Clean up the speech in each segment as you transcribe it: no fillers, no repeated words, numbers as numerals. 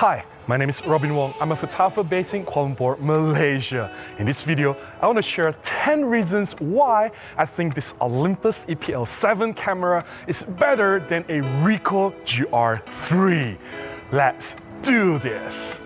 Hi, my name is Robin Wong. I'm a photographer based in Kuala Lumpur, Malaysia. In this video, I want to share 10 reasons why I think this Olympus EPL7 camera is better than a Ricoh GR3. Let's do this!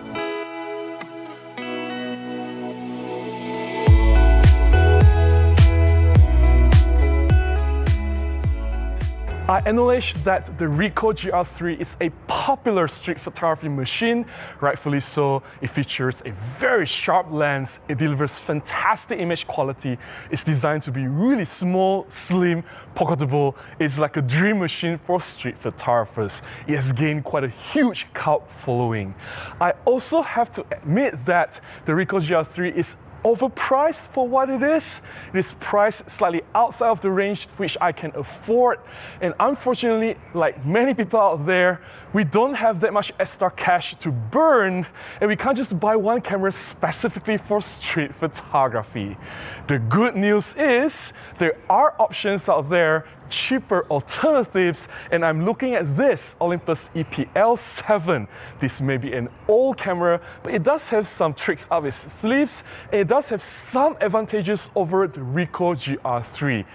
I acknowledge that the Ricoh GR3 is a popular street photography machine, rightfully so. It features a very sharp lens, it delivers fantastic image quality, it's designed to be really small, slim, pocketable. It's like a dream machine for street photographers. It has gained quite a huge cult following. I also have to admit that the Ricoh GR3 is overpriced for what it is. It is priced slightly outside of the range which I can afford, and unfortunately, like many people out there, we don't have that much extra cash to burn, and we can't just buy one camera specifically for street photography. The good news is there are options out there, cheaper alternatives, and I'm looking at this Olympus EPL7. This may be an old camera, but it does have some tricks up its sleeves, and it does have some advantages over the Ricoh GR3.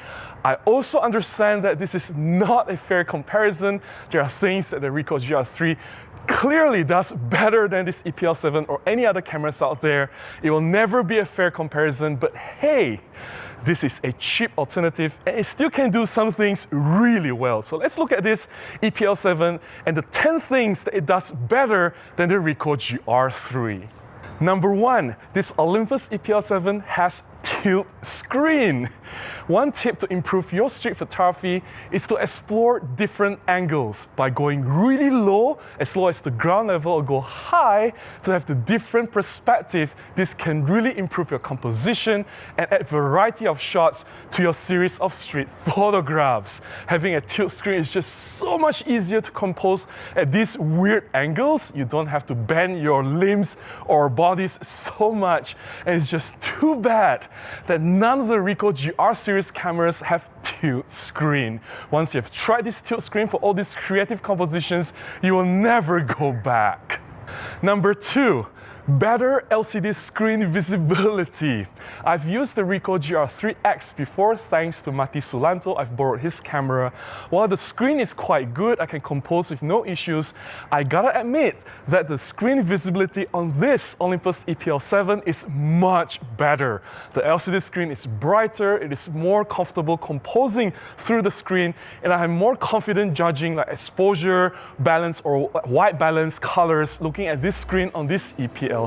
I also understand that this is not a fair comparison. There are things that the Ricoh GR3 clearly does better than this EPL7 or any other cameras out there. It will never be a fair comparison, but hey, this is a cheap alternative and it still can do some things really well. So let's look at this EPL7 and the 10 things that it does better than the Ricoh GR3. Number 1, this Olympus EPL7 has tilt screen. One tip to improve your street photography is to explore different angles by going really low as low as the ground level or go high to have the different perspective. This can really improve your composition and add variety of shots to your series of street photographs. Having a tilt screen is just so much easier to compose at these weird angles. You don't have to bend your limbs or bodies so much, and it's just too bad that none of the Ricoh GR series cameras have tilt screen. Once you have tried this tilt screen for all these creative compositions, you will never go back. Number 2, better LCD screen visibility. I've used the Ricoh GR3X before thanks to Mati Sulanto. I've borrowed his camera. While the screen is quite good, I can compose with no issues, I gotta admit that the screen visibility on this Olympus EPL7 is much better. The LCD screen is brighter, it is more comfortable composing through the screen, and I am more confident judging like exposure, balance, or white balance colors looking at this screen on this EPL7.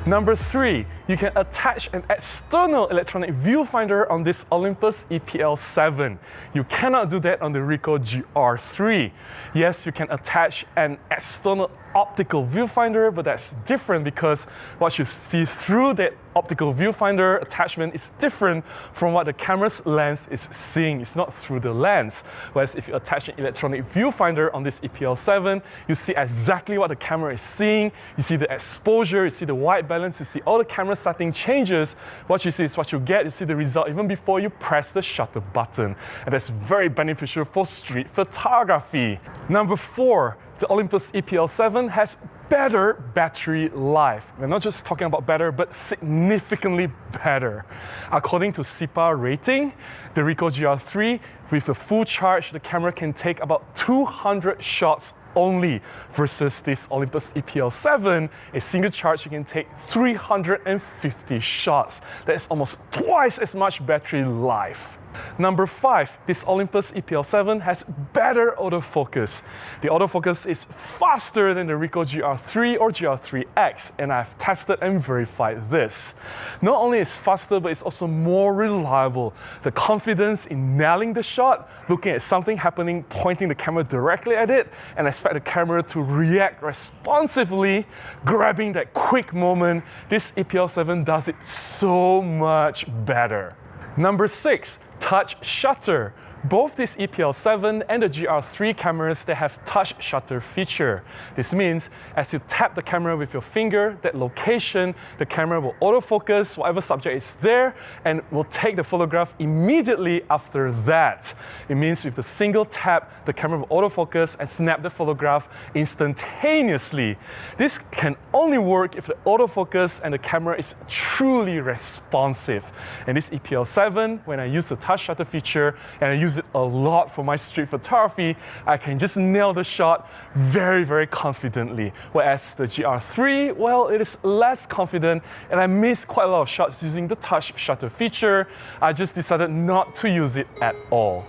Number 3, you can attach an external electronic viewfinder on this Olympus EPL7. You cannot do that on the Ricoh GR3. Yes, you can attach an external optical viewfinder, but that's different because what you see through that optical viewfinder attachment is different from what the camera's lens is seeing. It's not through the lens. Whereas if you attach an electronic viewfinder on this EPL7, you see exactly what the camera is seeing. You see the exposure, you see the white balance, you see all the camera setting changes. What you see is what you get. You see the result even before you press the shutter button. And that's very beneficial for street photography. Number 4, the Olympus EPL7 has better battery life. We're not just talking about better, but significantly better. According to SIPA rating, the Ricoh GR3, with the full charge, the camera can take about 200 shots only, versus this Olympus EPL7, a single charge you can take 350 shots. That is almost twice as much battery life. Number 5, this Olympus EPL7 has better autofocus. The autofocus is faster than the Ricoh GR3 or GR3X, and I've tested and verified this. Not only is it faster, but it's also more reliable. The confidence in nailing the shot, looking at something happening, pointing the camera directly at it, and expect the camera to react responsively, grabbing that quick moment, this E-PL7 does it so much better. Number 6, touch shutter. Both this E-PL7 and the GR3 cameras, they have touch shutter feature. This means as you tap the camera with your finger, that location, the camera will autofocus whatever subject is there and will take the photograph immediately after that. It means with the single tap, the camera will autofocus and snap the photograph instantaneously. This can only work if the autofocus and the camera is truly responsive. And this E-PL7, when I use the touch shutter feature, and I use it a lot for my street photography, I can just nail the shot very, very confidently. Whereas the GR3, well, it is less confident, and I missed quite a lot of shots using the touch shutter feature. I just decided not to use it at all.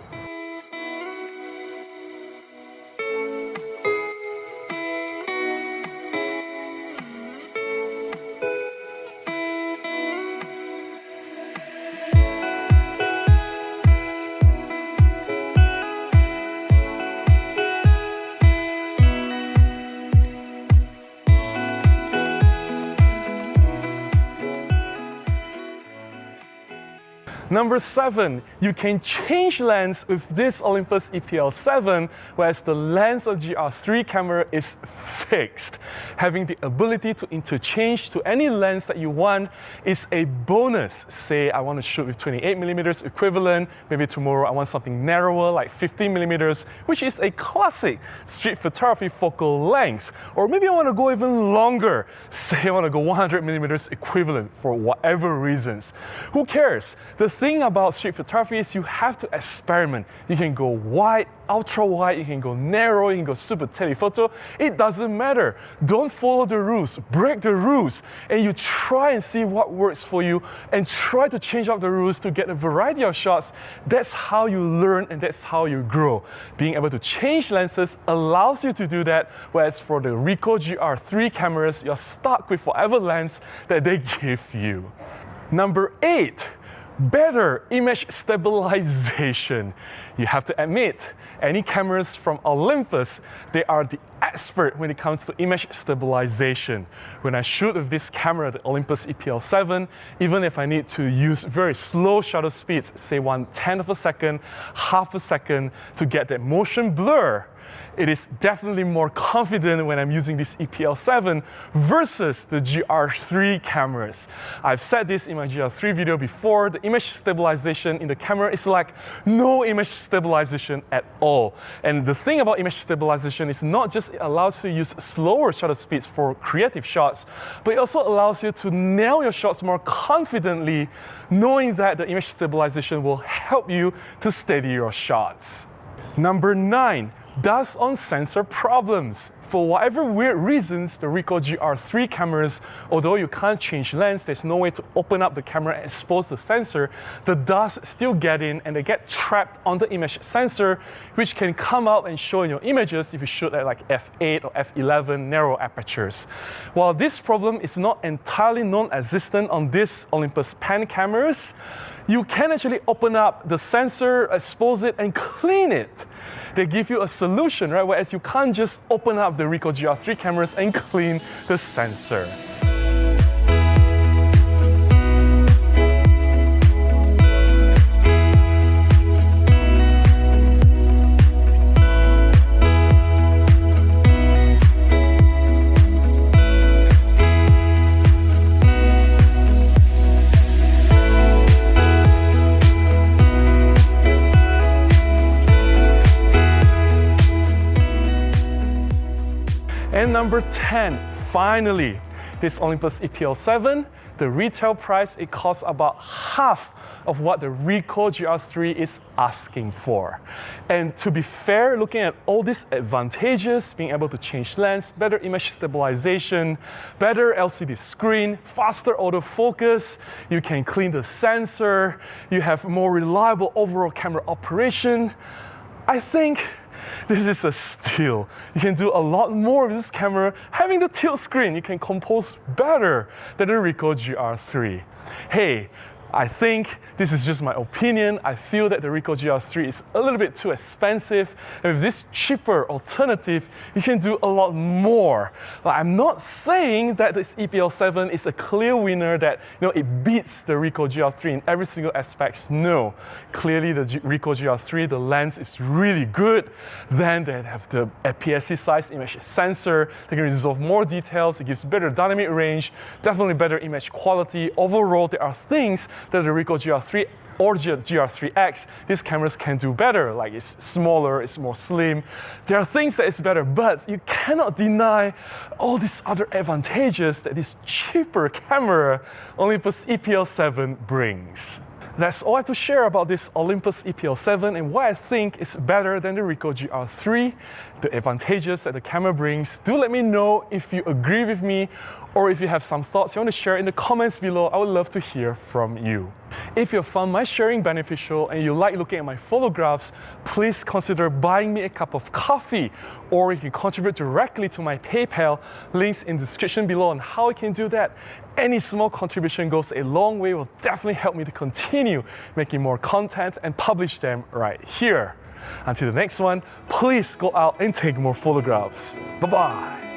Number 7, you can change lens with this Olympus E-PL7, whereas the lens of GR3 camera is fixed. Having the ability to interchange to any lens that you want is a bonus. Say I want to shoot with 28mm equivalent, maybe tomorrow I want something narrower like 15mm, which is a classic street photography focal length. Or maybe I want to go even longer. Say I want to go 100mm equivalent for whatever reasons. Who cares? The thing about street photography is you have to experiment. You can go wide, ultra wide, you can go narrow, you can go super telephoto. It doesn't matter. Don't follow the rules, break the rules, and you try and see what works for you and try to change up the rules to get a variety of shots. That's how you learn and that's how you grow. Being able to change lenses allows you to do that, whereas for the Ricoh GR3 cameras, you're stuck with whatever lens that they give you. Number 8. Better image stabilization. You have to admit, any cameras from Olympus, they are the expert when it comes to image stabilization. When I shoot with this camera, the Olympus E-PL7, even if I need to use very slow shutter speeds, say 1/10 of a second, half a second, to get that motion blur, it is definitely more confident when I'm using this E-PL7 versus the GR3 cameras. I've said this in my GR3 video before, the image stabilization in the camera is like no image stabilization at all. And the thing about image stabilization is not just it allows you to use slower shutter speeds for creative shots, but it also allows you to nail your shots more confidently, knowing that the image stabilization will help you to steady your shots. Number 9. Dust on sensor problems. For whatever weird reasons, the Ricoh GR3 cameras, although you can't change lens, there's no way to open up the camera and expose the sensor, the dust still get in and they get trapped on the image sensor, which can come out and show in your images if you shoot at like f8 or f11 narrow apertures. While this problem is not entirely non-existent on this Olympus PEN cameras, you can actually open up the sensor, expose it, and clean it. They give you a solution, right? Whereas you can't just open up the Ricoh GR3 cameras and clean the sensor. And number 10, finally, this Olympus E-PL7, the retail price, it costs about half of what the Ricoh GR3 is asking for. And to be fair, looking at all these advantages, being able to change lens, better image stabilization, better LCD screen, faster autofocus, you can clean the sensor, you have more reliable overall camera operation, I think this is a steal. You can do a lot more with this camera. Having the tilt screen, you can compose better than the Ricoh GR3. Hey, I think this is just my opinion. I feel that the Ricoh GR3 is a little bit too expensive, and with this cheaper alternative, you can do a lot more. I'm not saying that this E-PL7 is a clear winner, that it beats the Ricoh GR3 in every single aspect. No, clearly the Ricoh GR3, the lens is really good. Then they have the APS-C size image sensor. They can resolve more details. It gives better dynamic range, definitely better image quality. Overall, there are things that the Ricoh GR3 or GR3X, these cameras can do better. Like, it's smaller, it's more slim. There are things that it's better, but you cannot deny all these other advantages that this cheaper camera, Olympus E-PL7, brings. That's all I have to share about this Olympus E-PL7 and why I think it's better than the Ricoh GR3, the advantages that the camera brings. Do let me know if you agree with me, or if you have some thoughts you want to share in the comments below. I would love to hear from you. If you found my sharing beneficial and you like looking at my photographs, please consider buying me a cup of coffee, or you can contribute directly to my PayPal. Links in the description below on how you can do that. Any small contribution goes a long way, will definitely help me to continue making more content and publish them right here. Until the next one, please go out and take more photographs. Bye-bye.